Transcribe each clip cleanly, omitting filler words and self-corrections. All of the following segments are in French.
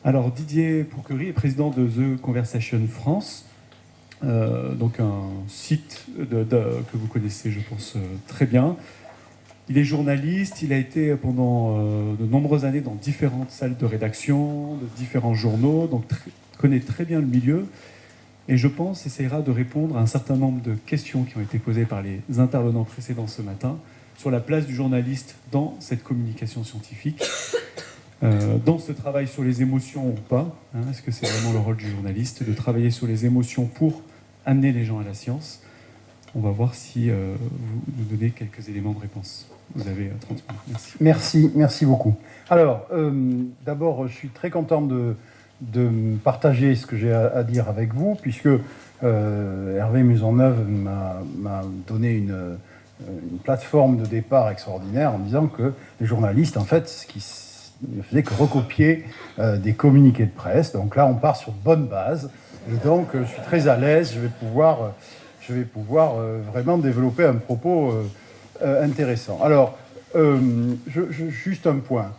Alors, Didier Pourquerie est président de The Conversation France, donc un site que vous connaissez, je pense, très bien. Il est journaliste, il a été pendant de nombreuses années dans différentes salles de rédaction, de différents journaux, donc connaît très bien le milieu, et je pense essaiera de répondre à un certain nombre de questions qui ont été posées par les intervenants précédents ce matin sur la place du journaliste dans cette communication scientifique. Dans ce travail sur les émotions ou pas, hein, est-ce que c'est vraiment le rôle du journaliste de travailler sur les émotions pour amener les gens à la science? On va voir si vous nous donnez quelques éléments de réponse. Vous avez 30 minutes. Merci. Merci beaucoup. Alors, d'abord, je suis très content de partager ce que j'ai à dire avec vous, puisque Hervé Maisonneuve m'a donné une plateforme de départ extraordinaire en disant que les journalistes, en fait, ce qui ne faisait que recopier des communiqués de presse. Donc là, on part sur de bonnes bases. Et donc, je suis très à l'aise. Je vais pouvoir vraiment développer un propos intéressant. Alors, juste un point.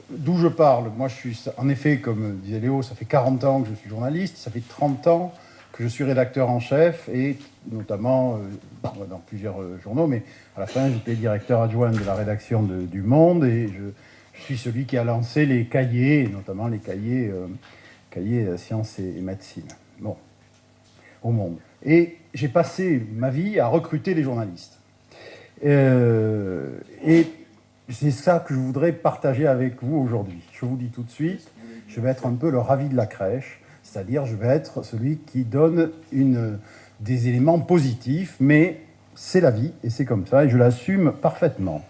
D'où je parle? Moi, je suis, en effet, comme disait Léo, ça fait 40 ans que je suis journaliste. Ça fait 30 ans que je suis rédacteur en chef, et notamment dans plusieurs journaux. Mais à la fin, j'étais directeur adjoint de la rédaction du Monde, et je suis celui qui a lancé les cahiers, notamment les cahiers sciences et médecine, bon, au Monde. Et j'ai passé ma vie à recruter les journalistes. Et c'est ça que je voudrais partager avec vous aujourd'hui. Je vous dis tout de suite, je vais être un peu le ravi de la crèche, c'est-à-dire je vais être celui qui donne des éléments positifs, mais c'est la vie, et c'est comme ça, et je l'assume parfaitement.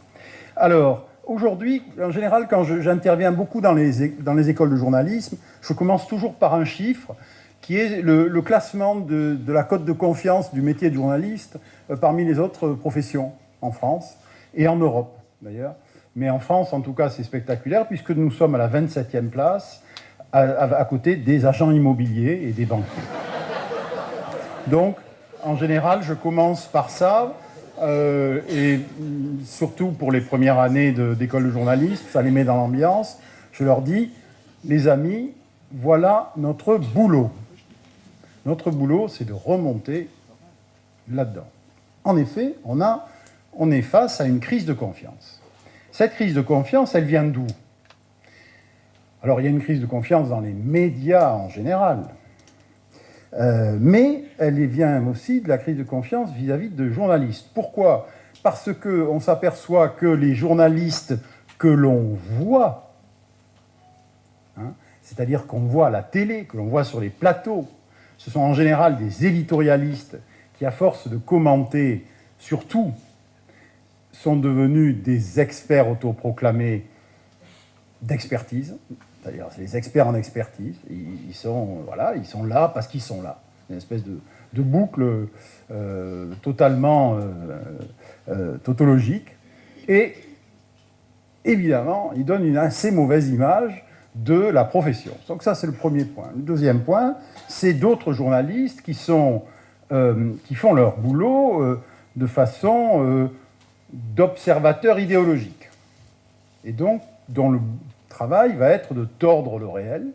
Alors, aujourd'hui, en général, quand j'interviens beaucoup dans les écoles de journalisme, je commence toujours par un chiffre qui est le classement de la cote de confiance du métier de journaliste parmi les autres professions en France et en Europe, d'ailleurs. Mais en France, en tout cas, c'est spectaculaire, puisque nous sommes à la 27e place, à côté des agents immobiliers et des banquiers. Donc, en général, je commence par ça. Et surtout pour les premières années d'école de journalisme, ça les met dans l'ambiance. Je leur dis, les amis, voilà notre boulot. Notre boulot, c'est de remonter là-dedans. En effet, on est face à une crise de confiance. Cette crise de confiance, elle vient d'où? Alors, il y a une crise de confiance dans les médias en général. Mais elle vient aussi de la crise de confiance vis-à-vis de journalistes. Pourquoi? Parce qu'on s'aperçoit que les journalistes que l'on voit, hein, c'est-à-dire qu'on voit à la télé, que l'on voit sur les plateaux, ce sont en général des éditorialistes qui, à force de commenter sur tout, sont devenus des experts autoproclamés d'expertise. C'est-à-dire, c'est les experts en expertise. Ils sont là parce qu'ils sont là. Une espèce de boucle totalement tautologique. Et évidemment, ils donnent une assez mauvaise image de la profession. Donc ça, c'est le premier point. Le deuxième point, c'est d'autres journalistes qui font leur boulot de façon d'observateurs idéologiques. Et donc, dont le travail va être de tordre le réel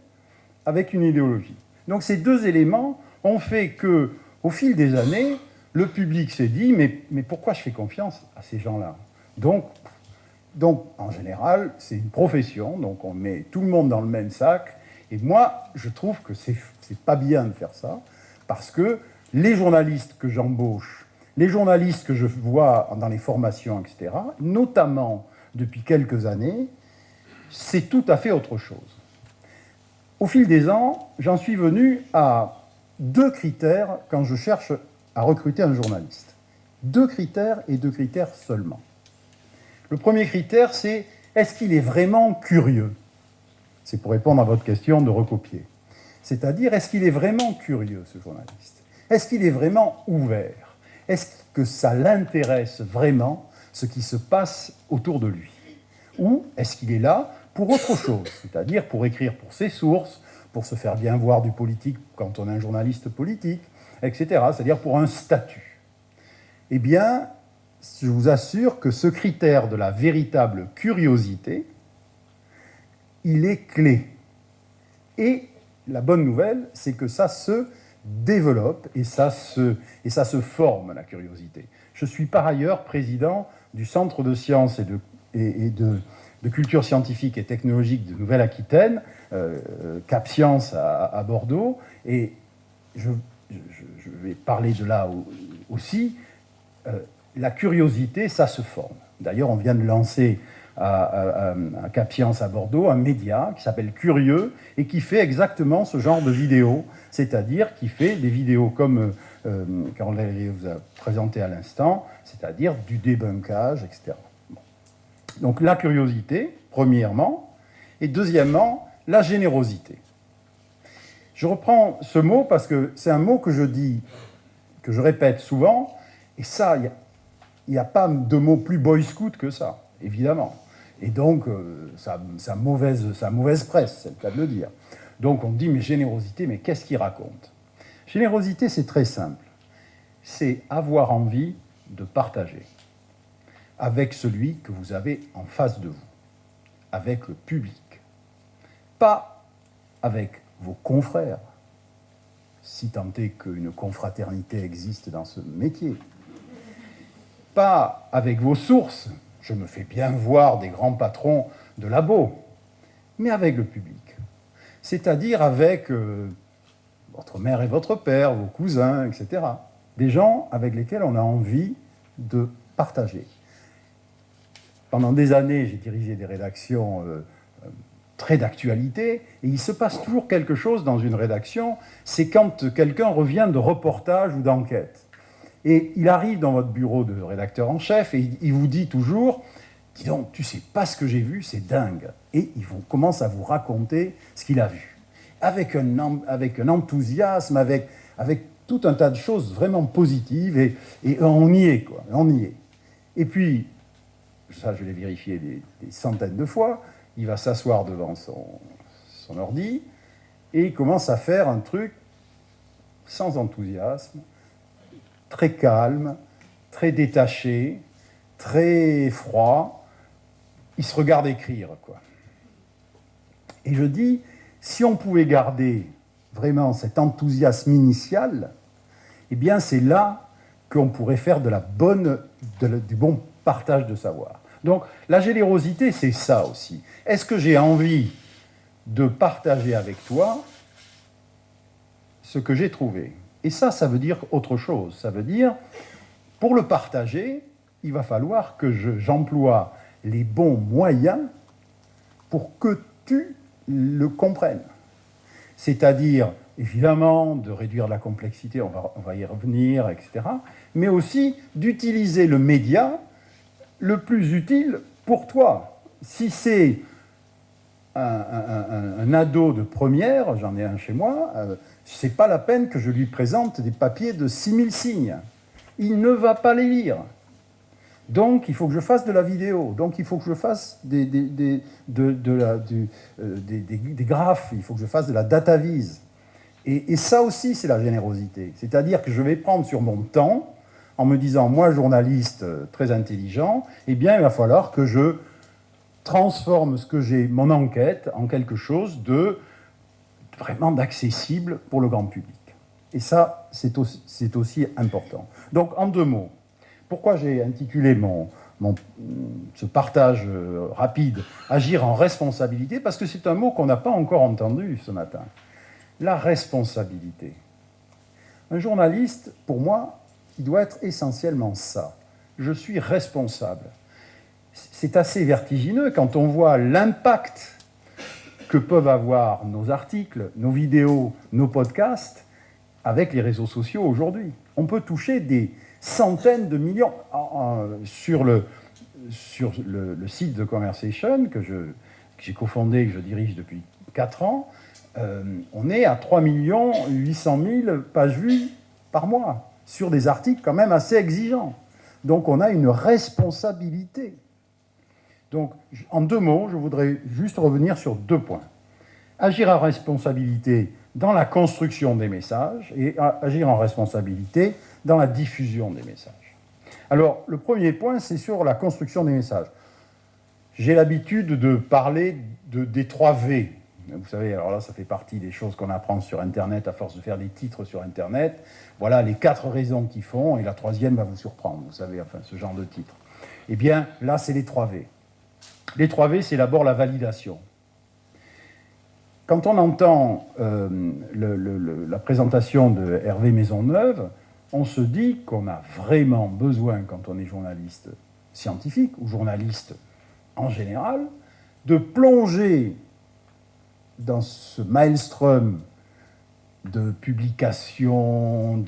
avec une idéologie. Donc ces deux éléments ont fait que, au fil des années, le public s'est dit mais pourquoi je fais confiance à ces gens-là? Donc, en général, c'est une profession, donc on met tout le monde dans le même sac. Et moi, je trouve que c'est pas bien de faire ça, parce que les journalistes que j'embauche, les journalistes que je vois dans les formations, etc., notamment depuis quelques années, c'est tout à fait autre chose. Au fil des ans, j'en suis venu à deux critères quand je cherche à recruter un journaliste. Deux critères et deux critères seulement. Le premier critère, c'est est-ce qu'il est vraiment curieux? C'est pour répondre à votre question de recopier. C'est-à-dire, est-ce qu'il est vraiment curieux, ce journaliste? Est-ce qu'il est vraiment ouvert? Est-ce que ça l'intéresse vraiment, ce qui se passe autour de lui? Ou est-ce qu'il est là pour autre chose, c'est-à-dire pour écrire pour ses sources, pour se faire bien voir du politique quand on est un journaliste politique, etc., c'est-à-dire pour un statut? Eh bien, je vous assure que ce critère de la véritable curiosité, il est clé. Et la bonne nouvelle, c'est que ça se développe et ça se forme, la curiosité. Je suis par ailleurs président du Centre de sciences et de culture scientifique et technologique de Nouvelle-Aquitaine, Cap Science à Bordeaux, et je vais parler de là aussi. La curiosité, ça se forme. D'ailleurs, on vient de lancer à Cap Science à Bordeaux un média qui s'appelle Curieux et qui fait exactement ce genre de vidéos, c'est-à-dire qui fait des vidéos comme Caroline vous a présenté à l'instant, c'est-à-dire du débunkage, etc. Bon. Donc la curiosité, premièrement, et deuxièmement, la générosité. Je reprends ce mot parce que c'est un mot que je dis, que je répète souvent, et ça, il n'y a pas de mot plus boy scout que ça, évidemment. Et donc, ça a mauvaise presse, c'est le cas de le dire. Donc on dit, mais générosité, mais qu'est-ce qu'il raconte? Générosité, c'est très simple. C'est avoir envie de partager avec celui que vous avez en face de vous, avec le public. Pas avec vos confrères, si tant est qu'une confraternité existe dans ce métier. Pas avec vos sources, je me fais bien voir des grands patrons de labo, mais avec le public. C'est-à-dire avec votre mère et votre père, vos cousins, etc. Des gens avec lesquels on a envie de partager. Pendant des années, j'ai dirigé des rédactions très d'actualité, et il se passe toujours quelque chose dans une rédaction, c'est quand quelqu'un revient de reportage ou d'enquête. Et il arrive dans votre bureau de rédacteur en chef et il vous dit toujours « Dis donc, tu sais pas ce que j'ai vu, c'est dingue ». Et il commence à vous raconter ce qu'il a vu. Avec un enthousiasme, avec tout un tas de choses vraiment positives, et on y est, quoi. On y est. Et puis, ça je l'ai vérifié des centaines de fois, il va s'asseoir devant son ordi, et il commence à faire un truc sans enthousiasme, très calme, très détaché, très froid. Il se regarde écrire, quoi. Et je dis, si on pouvait garder vraiment cet enthousiasme initial, eh bien c'est là qu'on pourrait faire du bon partage de savoir. Donc la générosité, c'est ça aussi. Est-ce que j'ai envie de partager avec toi ce que j'ai trouvé? Et ça veut dire autre chose. Ça veut dire, pour le partager, il va falloir que j'emploie les bons moyens pour que tu le comprennes. C'est-à-dire, évidemment, de réduire la complexité, on va y revenir, etc., mais aussi d'utiliser le média le plus utile pour toi. Si c'est un ado de première, j'en ai un chez moi, c'est pas la peine que je lui présente des papiers de 6000 signes. Il ne va pas les lire. Donc, il faut que je fasse de la vidéo. Donc, il faut que je fasse des graphes. Il faut que je fasse de la data vise. Et ça aussi, c'est la générosité. C'est-à-dire que je vais prendre sur mon temps, en me disant, moi, journaliste très intelligent, eh bien, il va falloir que je transforme ce que j'ai, mon enquête, en quelque chose de vraiment d'accessible pour le grand public. Et ça, c'est aussi important. Donc, en 2 mots, pourquoi j'ai intitulé ce partage rapide « Agir en responsabilité » parce que c'est un mot qu'on n'a pas encore entendu ce matin. La responsabilité. Un journaliste, pour moi, il doit être essentiellement ça. Je suis responsable. C'est assez vertigineux quand on voit l'impact que peuvent avoir nos articles, nos vidéos, nos podcasts avec les réseaux sociaux aujourd'hui. On peut toucher des centaines de millions. Sur le site de Conversation, que j'ai cofondé et que je dirige depuis 4 ans, on est à 3 800 000 pages vues par mois, sur des articles quand même assez exigeants. Donc on a une responsabilité. Donc, en 2 mots, je voudrais juste revenir sur 2 points. Agir en responsabilité dans la construction des messages et agir en responsabilité dans la diffusion des messages. Alors, le premier point, c'est sur la construction des messages. J'ai l'habitude de parler des 3 V. Vous savez, alors là, ça fait partie des choses qu'on apprend sur Internet à force de faire des titres sur Internet. Voilà les 4 raisons qui font, et la 3e va vous surprendre, vous savez, enfin, ce genre de titre. Eh bien, là, c'est les 3 V. Les 3 V, c'est d'abord la validation. Quand on entend la présentation de Hervé Maisonneuve, on se dit qu'on a vraiment besoin, quand on est journaliste scientifique ou journaliste en général, de plonger dans ce maelstrom de publications,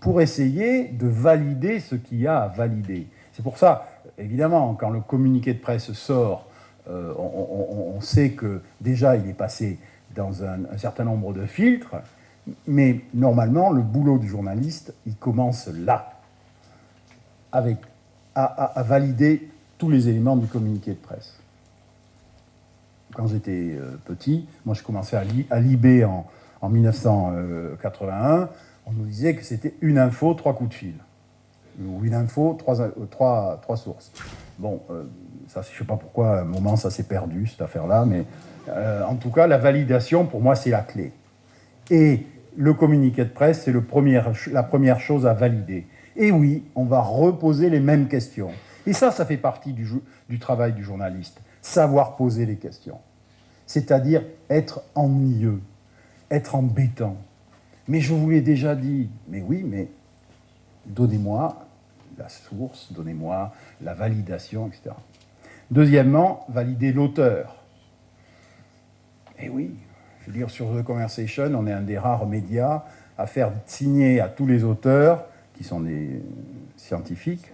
pour essayer de valider ce qu'il y a à valider. C'est pour ça, évidemment, quand le communiqué de presse sort, on sait que déjà il est passé dans un certain nombre de filtres, mais normalement, le boulot du journaliste, il commence là, à valider tous les éléments du communiqué de presse. Quand j'étais petit, moi je commençais à l'IB en 1981, on nous disait que c'était une info, 3 coups de fil. Ou une info, 3 sources. Bon, ça, je ne sais pas pourquoi, à un moment, ça s'est perdu, cette affaire-là, mais en tout cas, la validation, pour moi, c'est la clé. Et le communiqué de presse, c'est la première chose à valider. Et oui, on va reposer les mêmes questions. Et ça fait partie du travail du journaliste, savoir poser les questions. C'est-à-dire être ennuyeux, être embêtant. Mais je vous l'ai déjà dit, mais oui, mais donnez-moi la source, donnez-moi la validation, etc. Deuxièmement, valider l'auteur. Et oui, je veux dire, sur The Conversation, on est un des rares médias à faire signer à tous les auteurs, qui sont des scientifiques,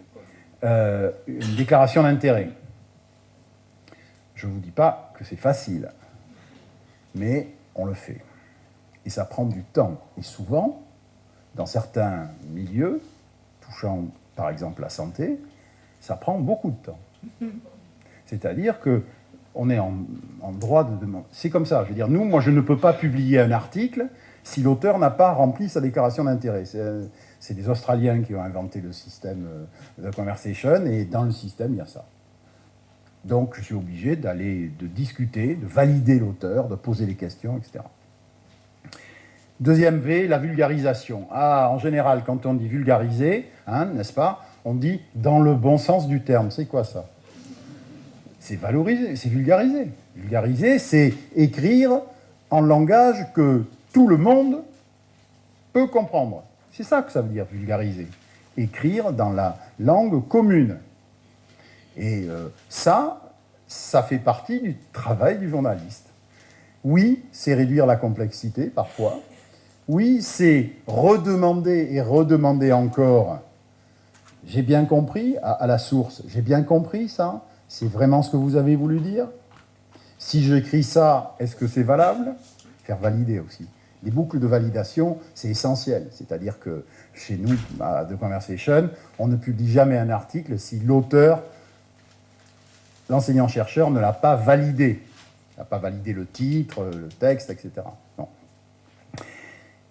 une déclaration d'intérêt. Je ne vous dis pas que c'est facile, mais on le fait. Et ça prend du temps. Et souvent, dans certains milieux, touchant par exemple la santé, ça prend beaucoup de temps. C'est-à-dire qu'on est en droit de demander. C'est comme ça, je veux dire, moi je ne peux pas publier un article si l'auteur n'a pas rempli sa déclaration d'intérêt. C'est des Australiens qui ont inventé le système The Conversation, et dans le système, il y a ça. Donc je suis obligé de discuter, de valider l'auteur, de poser les questions, etc. Deuxième V, la vulgarisation. En général, quand on dit vulgariser, n'est-ce pas, on dit dans le bon sens du terme. C'est quoi ça? C'est valoriser, c'est vulgariser. Vulgariser, c'est écrire en langage que tout le monde peut comprendre. C'est ça que ça veut dire, vulgariser. Écrire dans la langue commune. Et ça fait partie du travail du journaliste. Oui, c'est réduire la complexité, parfois. Oui, c'est redemander et redemander encore. J'ai bien compris, à la source, j'ai bien compris ça? C'est vraiment ce que vous avez voulu dire? Si j'écris ça, est-ce que c'est valable? Faire valider aussi. Les boucles de validation, c'est essentiel. C'est-à-dire que chez nous, à The Conversation, on ne publie jamais un article si l'auteur, l'enseignant-chercheur, ne l'a pas validé. Il n'a pas validé le titre, le texte, etc. Non.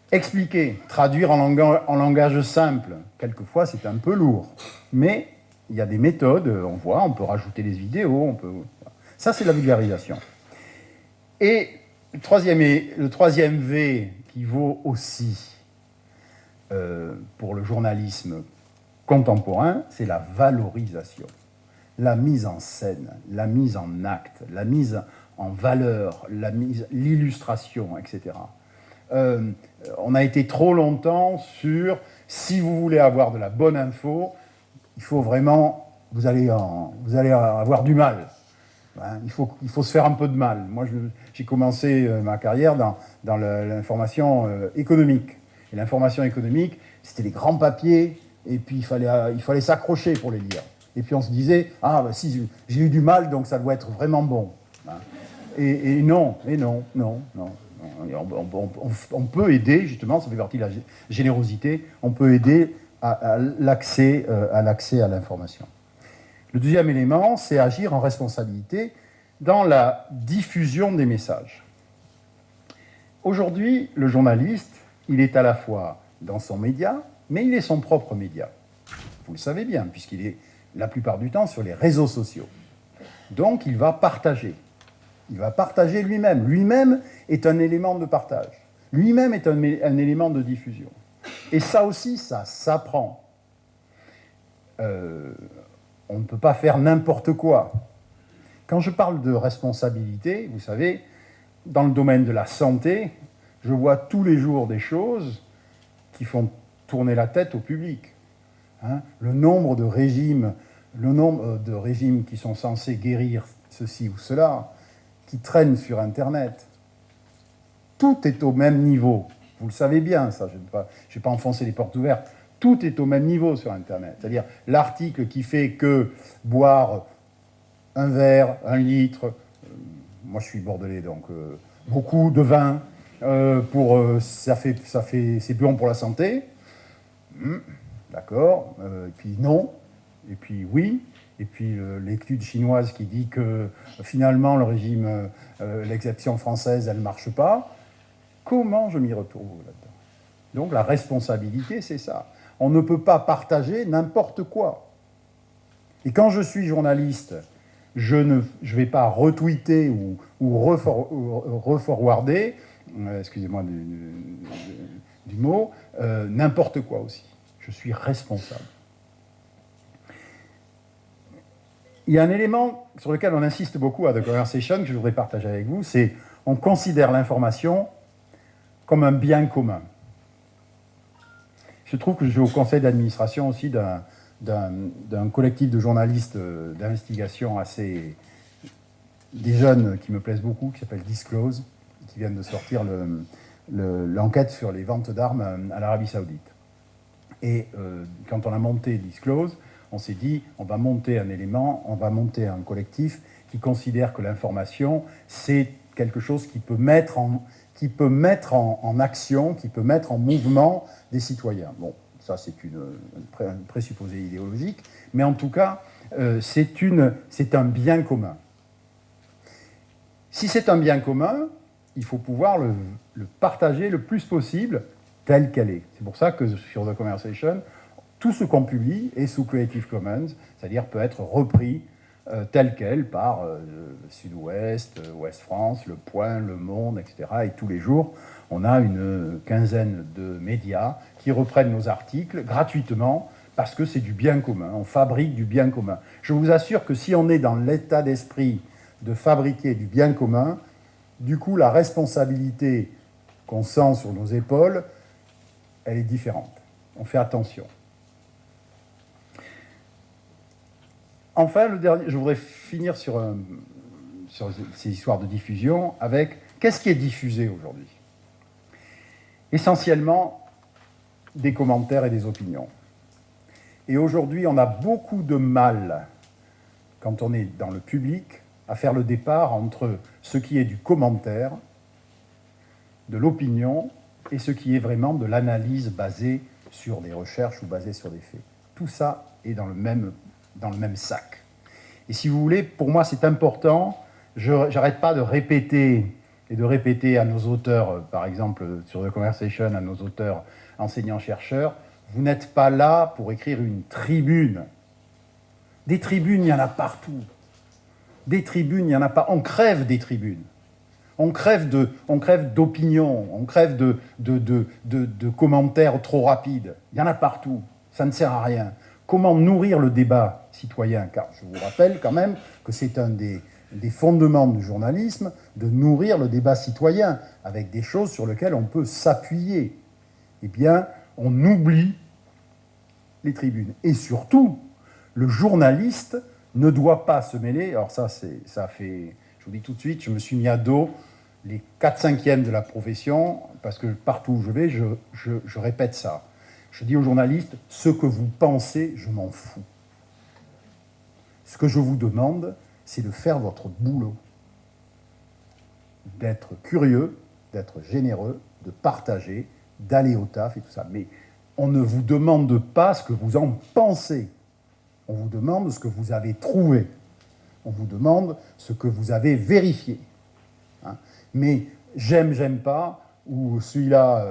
Expliquer, traduire en langage simple, quelquefois c'est un peu lourd, mais il y a des méthodes, on peut rajouter des vidéos, ça c'est la vulgarisation. Et le troisième V qui vaut aussi pour le journalisme contemporain, c'est la valorisation, la mise en scène, la mise en acte, la mise en valeur, l'illustration, etc. On a été trop longtemps sur si vous voulez avoir de la bonne info, il faut vraiment, vous allez avoir du mal. Il faut se faire un peu de mal. Moi, j'ai commencé ma carrière dans l'information économique. Et l'information économique, c'était les grands papiers, et puis il fallait s'accrocher pour les lire. Et puis on se disait, si j'ai eu du mal, donc ça doit être vraiment bon. Et non. On peut aider, justement, ça fait partie de la générosité, on peut aider à l'accès à l'information. Le deuxième élément, c'est agir en responsabilité dans la diffusion des messages. Aujourd'hui, le journaliste, il est à la fois dans son média, mais il est son propre média. Vous le savez bien, puisqu'il est la plupart du temps sur les réseaux sociaux. Donc, il va partager. Il va partager lui-même. Lui-même est un élément de partage. Lui-même est un élément de diffusion. Et ça aussi, ça s'apprend. On ne peut pas faire n'importe quoi. Quand je parle de responsabilité, vous savez, dans le domaine de la santé, je vois tous les jours des choses qui font tourner la tête au public. Hein, le nombre de régimes qui sont censés guérir ceci ou cela, qui traînent sur Internet. Tout est au même niveau. Vous le savez bien, ça, je ne vais pas enfoncer les portes ouvertes. Tout est au même niveau sur Internet. C'est-à-dire l'article qui fait que boire un verre, 1 litre, moi je suis bordelais, donc beaucoup de vin, c'est bon pour la santé. D'accord. Et puis non. Et puis oui. Et puis l'étude chinoise qui dit que finalement le régime, l'exception française, elle ne marche pas. Comment je m'y retrouve là-dedans? Donc la responsabilité, c'est ça. On ne peut pas partager n'importe quoi. Et quand je suis journaliste, je ne vais pas retweeter ou reforwarder, excusez-moi du mot, n'importe quoi aussi. Je suis responsable. Il y a un élément sur lequel on insiste beaucoup à The Conversation que je voudrais partager avec vous, c'est on considère l'information comme un bien commun. Je trouve que je suis au conseil d'administration aussi d'un collectif de journalistes d'investigation des jeunes qui me plaisent beaucoup, qui s'appelle Disclose, qui viennent de sortir l'enquête sur les ventes d'armes à l'Arabie Saoudite. Et quand on a monté Disclose, on s'est dit, on va monter un collectif qui considère que l'information, c'est quelque chose qui peut mettre en action, qui peut mettre en mouvement des citoyens. Bon, ça c'est un présupposé idéologique, mais en tout cas, c'est un bien commun. Si c'est un bien commun, il faut pouvoir le partager le plus possible tel qu'elle est. C'est pour ça que sur The Conversation, tout ce qu'on publie est sous Creative Commons, c'est-à-dire peut être repris tel quel par Sud-Ouest, Ouest France, Le Point, Le Monde, etc. Et tous les jours, on a une quinzaine de médias qui reprennent nos articles gratuitement parce que c'est du bien commun. On fabrique du bien commun. Je vous assure que si on est dans l'état d'esprit de fabriquer du bien commun, du coup, la responsabilité qu'on sent sur nos épaules, elle est différente. On fait attention. Enfin, je voudrais finir sur ces histoires de diffusion avec qu'est-ce qui est diffusé aujourd'hui? Essentiellement, des commentaires et des opinions. Et aujourd'hui, on a beaucoup de mal, quand on est dans le public, à faire le départ entre ce qui est du commentaire, de l'opinion, et ce qui est vraiment de l'analyse basée sur des recherches ou basée sur des faits. Tout ça est dans le même sac. Et si vous voulez, pour moi, c'est important. Je n'arrête pas de répéter à nos auteurs, par exemple, sur The Conversation, à nos auteurs enseignants-chercheurs, vous n'êtes pas là pour écrire une tribune. Des tribunes, il y en a partout. Des tribunes, il n'y en a pas. On crève des tribunes. On crève d'opinions, on crève de commentaires trop rapides. Il y en a partout. Ça ne sert à rien. Comment nourrir le débat citoyen? Car je vous rappelle quand même que c'est un des fondements du journalisme, de nourrir le débat citoyen avec des choses sur lesquelles on peut s'appuyer. Eh bien, on oublie les tribunes. Et surtout, le journaliste ne doit pas se mêler. Alors ça fait, je vous dis tout de suite, je me suis mis à dos les 4/5e de la profession, parce que partout où je vais, je répète ça. Je dis aux journalistes, ce que vous pensez, je m'en fous. Ce que je vous demande, c'est de faire votre boulot. D'être curieux, d'être généreux, de partager, d'aller au taf et tout ça. Mais on ne vous demande pas ce que vous en pensez. On vous demande ce que vous avez trouvé. On vous demande ce que vous avez vérifié. Hein? Mais j'aime pas, ou celui-là,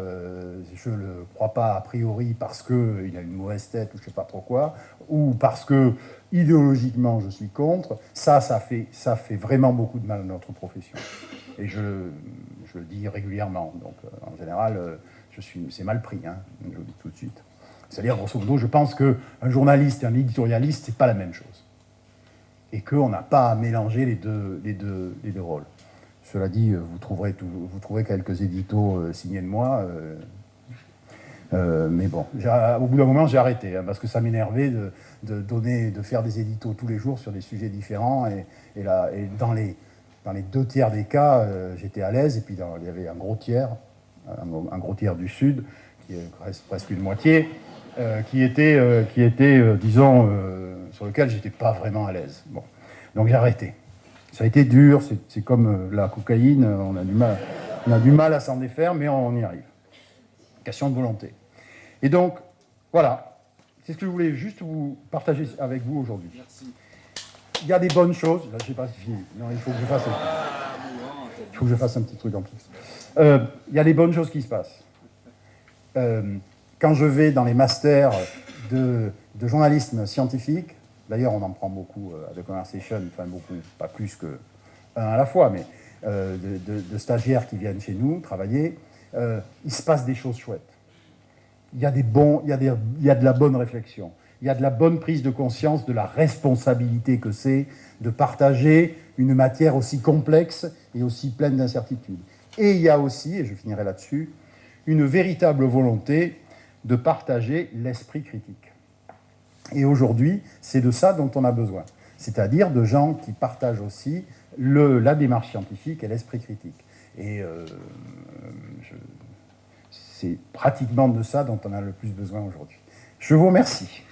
je ne le crois pas a priori parce qu'il a une mauvaise tête ou je ne sais pas trop quoi, ou parce que idéologiquement je suis contre, ça fait vraiment beaucoup de mal à notre profession. Et je le dis régulièrement. Donc, en général, c'est mal pris, hein, je le dis tout de suite. C'est-à-dire, grosso modo, je pense qu'un journaliste et un éditorialiste, c'est pas la même chose. Et qu'on n'a pas à mélanger les deux rôles. Cela dit, vous trouverez quelques éditos signés de moi. Mais bon, au bout d'un moment, j'ai arrêté, hein, parce que ça m'énervait de faire des éditos tous les jours sur des sujets différents. Et dans les 2 tiers des cas, j'étais à l'aise. Et puis, il y avait un gros tiers du Sud, qui est presque une moitié, qui était disons, sur lequel j'étais pas vraiment à l'aise. Bon. Donc, j'ai arrêté. Ça a été dur, c'est comme la cocaïne, on a du mal à s'en défaire, mais on y arrive. Question de volonté. Et donc, voilà, c'est ce que je voulais juste vous partager avec vous aujourd'hui. Merci. Il y a des bonnes choses. Là, je ne sais pas si fini. Non, il faut que je fasse un petit truc en plus. Il y a des bonnes choses qui se passent. Quand je vais dans les masters de journalisme scientifique, d'ailleurs, on en prend beaucoup à The Conversation, enfin beaucoup, pas plus qu'un à la fois, mais de stagiaires qui viennent chez nous travailler, il se passe des choses chouettes. Il y a de la bonne réflexion, il y a de la bonne prise de conscience de la responsabilité que c'est de partager une matière aussi complexe et aussi pleine d'incertitudes. Et il y a aussi, et je finirai là-dessus, une véritable volonté de partager l'esprit critique. Et aujourd'hui, c'est de ça dont on a besoin. C'est-à-dire de gens qui partagent aussi la démarche scientifique et l'esprit critique. Et c'est pratiquement de ça dont on a le plus besoin aujourd'hui. Je vous remercie.